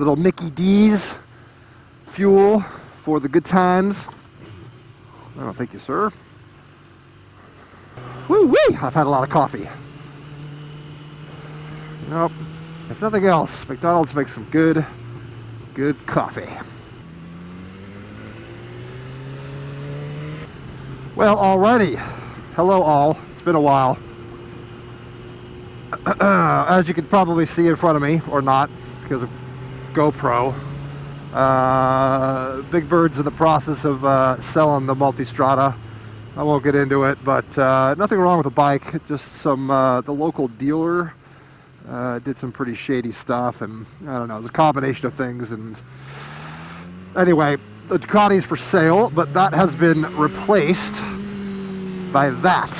Little Mickey D's fuel for the good times. Oh, thank you, sir. Woo-wee! I've had a lot of coffee. Nope. If nothing else, McDonald's makes some good coffee. Well, alrighty. Hello all. It's been a while. As you can probably see in front of me, or not, because of GoPro, Big Bird's in the process of selling the Multistrada. I won't get into it, but nothing wrong with the bike. Just some, the local dealer did some pretty shady stuff, and I don't know, it was a combination of things. And anyway, the Ducati's for sale, but that has been replaced by that.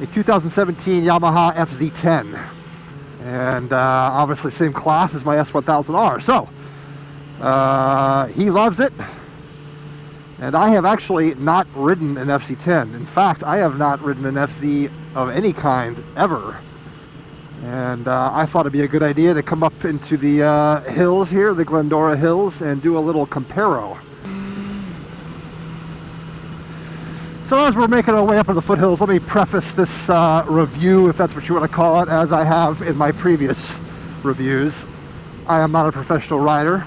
A 2017 Yamaha FZ-10. And obviously same class as my S1000R. So, he loves it. And I have actually not ridden an FZ-10. In fact, I have not ridden an FZ of any kind ever. And I thought it'd be a good idea to come up into the hills here, the Glendora Hills, and do a little comparo. So as we're making our way up to the foothills, let me preface this review, if that's what you want to call it, as I have in my previous reviews. I am not a professional rider.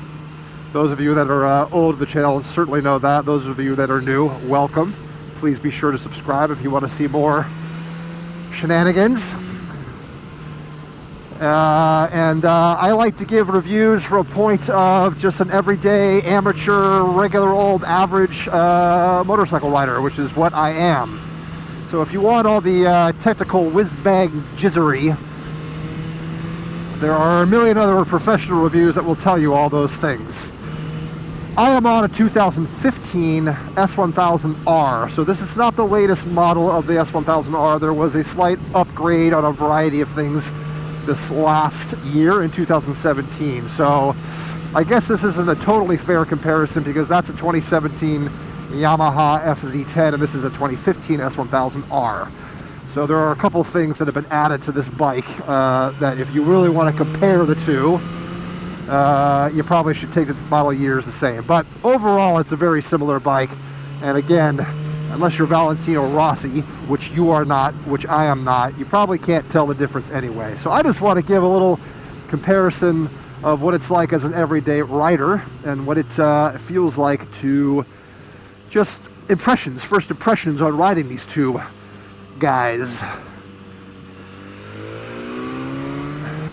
Those of you that are old to the channel certainly know that. Those of you that are new, welcome. Please be sure to subscribe if you want to see more shenanigans. I like to give reviews from a point of just an everyday, amateur, regular old, average motorcycle rider, which is what I am. So if you want all the technical whiz-bag jizzery, there are a million other professional reviews that will tell you all those things. I am on a 2015 S1000R, so this is not the latest model of the S1000R. There was a slight upgrade on a variety of things this last year in 2017, so I guess this isn't a totally fair comparison because that's a 2017 Yamaha FZ-10 and this is a 2015 S1000R. So there are a couple things that have been added to this bike that if you really want to compare the two, you probably should take the model years the same. But overall it's a very similar bike, and again, unless you're Valentino Rossi, which you are not, which I am not, you probably can't tell the difference anyway. So I just want to give a little comparison of what it's like as an everyday rider and what it feels like to just impressions, first impressions on riding these two guys.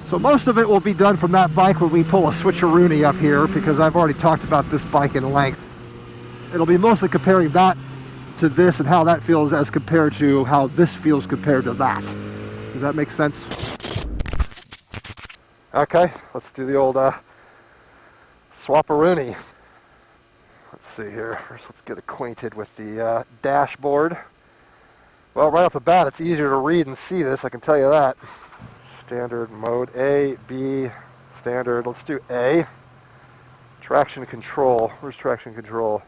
So most of it will be done from that bike when we pull a switcheroony up here, because I've already talked about this bike in length. It'll be mostly comparing that to this and how that feels as compared to how this feels compared to that. Does that make sense? Okay, let's do the old swap-a-rooney. Let's see here. First, let's get acquainted with the dashboard. Well, right off the bat, it's easier to read and see this, I can tell you that. Standard mode A, B, standard. Let's do A. Traction control. Where's traction control?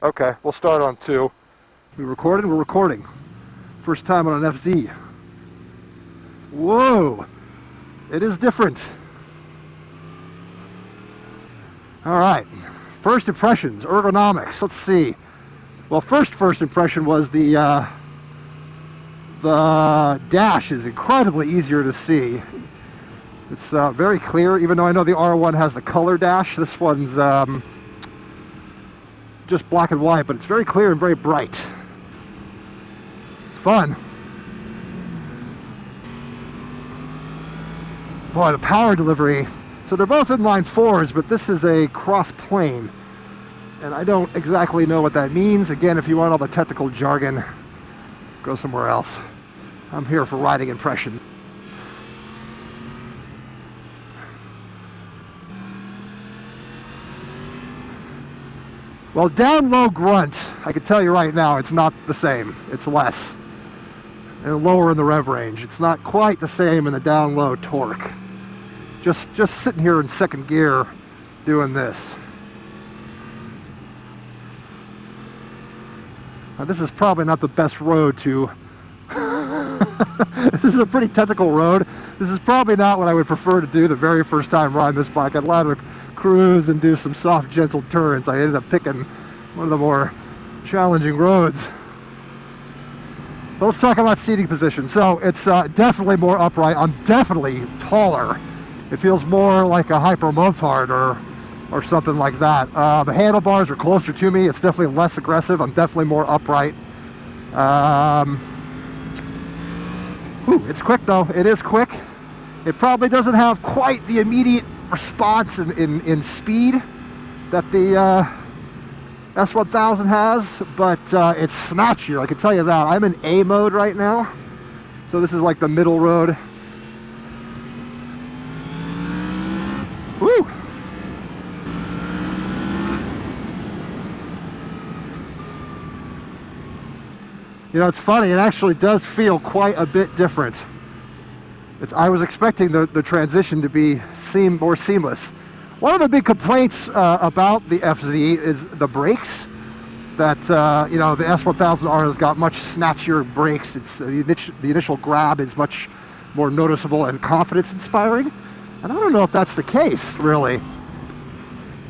Okay, we'll start on 2. We recording? We're recording. First time on an FZ. Whoa! It is different. Alright. First impressions, ergonomics. Let's see. Well, first impression was the dash is incredibly easier to see. It's very clear, even though I know the R1 has the color dash. This one's just black and white, but it's very clear and very bright. It's fun. Boy, the power delivery. So they're both inline 4s, but this is a cross plane. And I don't exactly know what that means. Again, if you want all the technical jargon, go somewhere else. I'm here for riding impression. Well, down low grunt, I can tell you right now, it's not the same. It's less. And lower in the rev range. It's not quite the same in the down low torque. Just sitting here in second gear doing this. Now, this is probably not the best road to... This is a pretty technical road. This is probably not what I would prefer to do the very first time riding this bike. I'd rather cruise and do some soft, gentle turns. I ended up picking one of the more challenging roads. But let's talk about seating position. So it's definitely more upright. I'm definitely taller. It feels more like a hyper motard or something like that. The handlebars are closer to me. It's definitely less aggressive. I'm definitely more upright. It's quick though. It is quick. It probably doesn't have quite the immediate response in speed that the S1000 has, but it's snatchier, I can tell you that. I'm in A mode right now, so this is like the middle road. Woo! You know, it's funny, it actually does feel quite a bit different. I was expecting the transition to be more seamless. One of the big complaints about the FZ is the brakes. That you know, the S1000R has got much snatchier brakes. It's the initial grab is much more noticeable and confidence-inspiring. And I don't know if that's the case, really.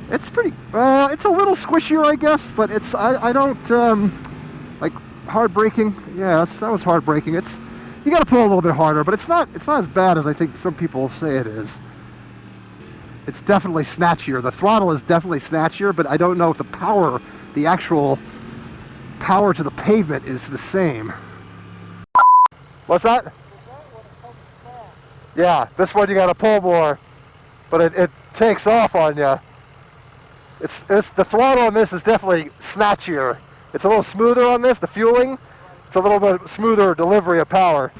It's pretty. It's a little squishier, I guess, but it's. I don't like hard braking. Yeah, that was hard braking. You got to pull a little bit harder, but it's not as bad as I think some people say it is. It's definitely snatchier. The throttle is definitely snatchier, but I don't know if the actual power to the pavement is the same. What's that? Yeah, this one you got to pull more, but it takes off on you. It's the throttle on this is definitely snatchier. It's a little smoother on this. The fueling, it's a little bit smoother delivery of power.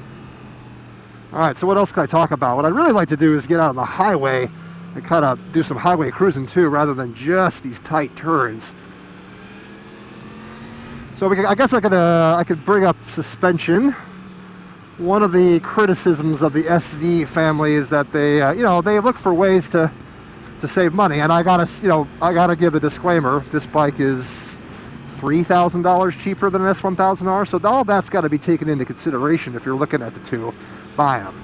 All right, so what else can I talk about? What I'd really like to do is get out on the highway and kind of do some highway cruising too, rather than just these tight turns. So I guess I could bring up suspension. One of the criticisms of the SZ family is that they they look for ways to save money, and I gotta give a disclaimer. This bike is $3,000 cheaper than an S1000R, so all that's got to be taken into consideration if you're looking at the two. Buy them.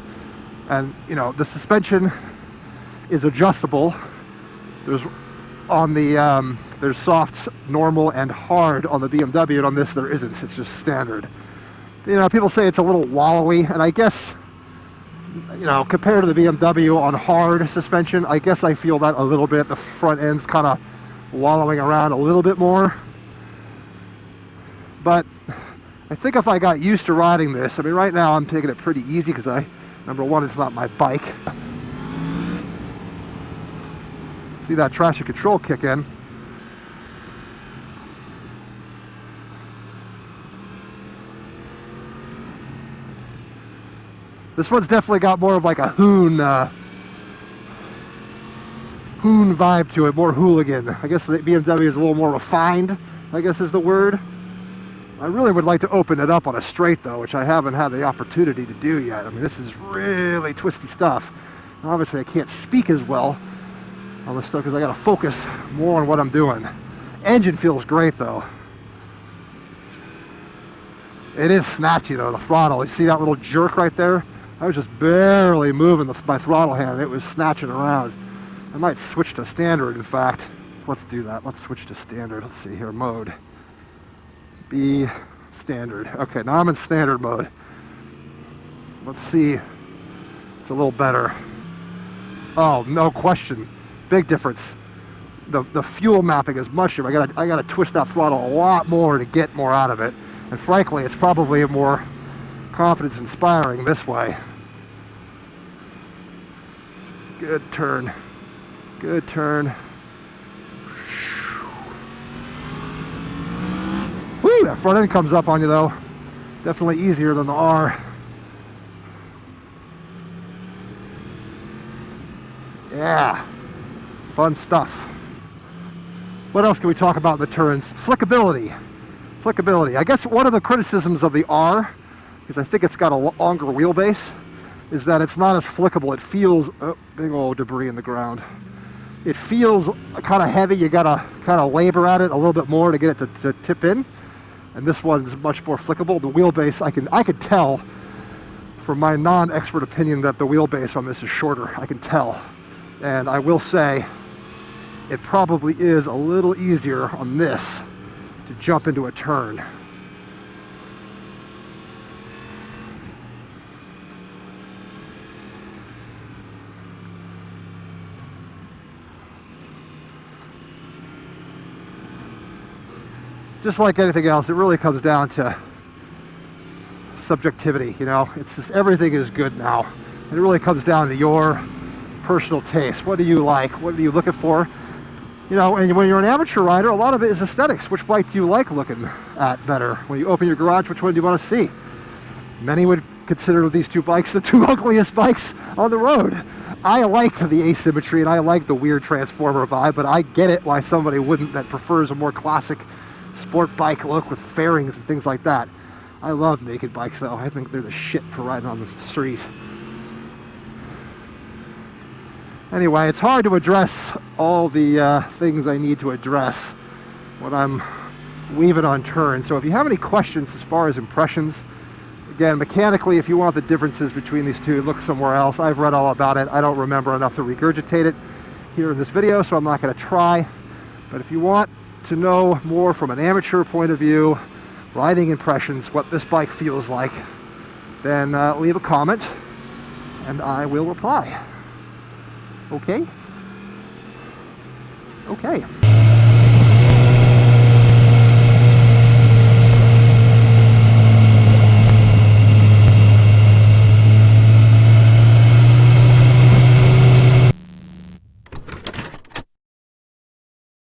And you know, the suspension is adjustable. There's soft, normal, and hard on the BMW, and on this there isn't. It's just standard. You know, people say it's a little wallowy, and I guess, you know, compared to the BMW on hard suspension, I guess I feel that a little bit. The front end's kind of wallowing around a little bit more. But I think if I got used to riding this, I mean, right now I'm taking it pretty easy because number one, it's not my bike. See that traction control kick in. This one's definitely got more of like a Hoon vibe to it, more Hooligan. I guess the BMW is a little more refined, I guess is the word. I really would like to open it up on a straight though, which I haven't had the opportunity to do yet. I mean, this is really twisty stuff. And obviously I can't speak as well on this stuff because I got to focus more on what I'm doing. Engine feels great though. It is snatchy though, the throttle. You see that little jerk right there? I was just barely moving my throttle hand. It was snatching around. I might switch to standard, in fact. Let's do that. Let's switch to standard. Let's see here, mode. Be standard. Okay, now I'm in standard mode. Let's see. It's a little better. Oh, no question. Big difference. The fuel mapping is mushroom. I gotta twist that throttle a lot more to get more out of it. And frankly, it's probably more confidence inspiring this way. Good turn. Good turn. Woo! That front end comes up on you though. Definitely easier than the R. Yeah. Fun stuff. What else can we talk about in the turns? Flickability. Flickability. I guess one of the criticisms of the R, because I think it's got a longer wheelbase, is that it's not as flickable. It feels, oh, big old debris in the ground. It feels kind of heavy. You gotta kind of labor at it a little bit more to get it to tip in. And this one's much more flickable. The wheelbase, I could tell from my non-expert opinion that the wheelbase on this is shorter. I can tell. And I will say, it probably is a little easier on this to jump into a turn. Just like anything else, it really comes down to subjectivity, you know? It's just, everything is good now. And it really comes down to your personal taste. What do you like? What are you looking for? You know, and when you're an amateur rider, a lot of it is aesthetics. Which bike do you like looking at better? When you open your garage, which one do you want to see? Many would consider these two bikes the two ugliest bikes on the road. I like the asymmetry and I like the weird transformer vibe, but I get it why somebody wouldn't, that prefers a more classic sport bike look with fairings and things like that. I love naked bikes though. I think they're the shit for riding on the streets. Anyway, it's hard to address all the things I need to address when I'm weaving on turns. So if you have any questions as far as impressions, again, mechanically, if you want the differences between these two, look somewhere else. I've read all about it. I don't remember enough to regurgitate it here in this video, so I'm not going to try. But if you want to know more from an amateur point of view, riding impressions, what this bike feels like, then leave a comment and I will reply. Okay? Okay.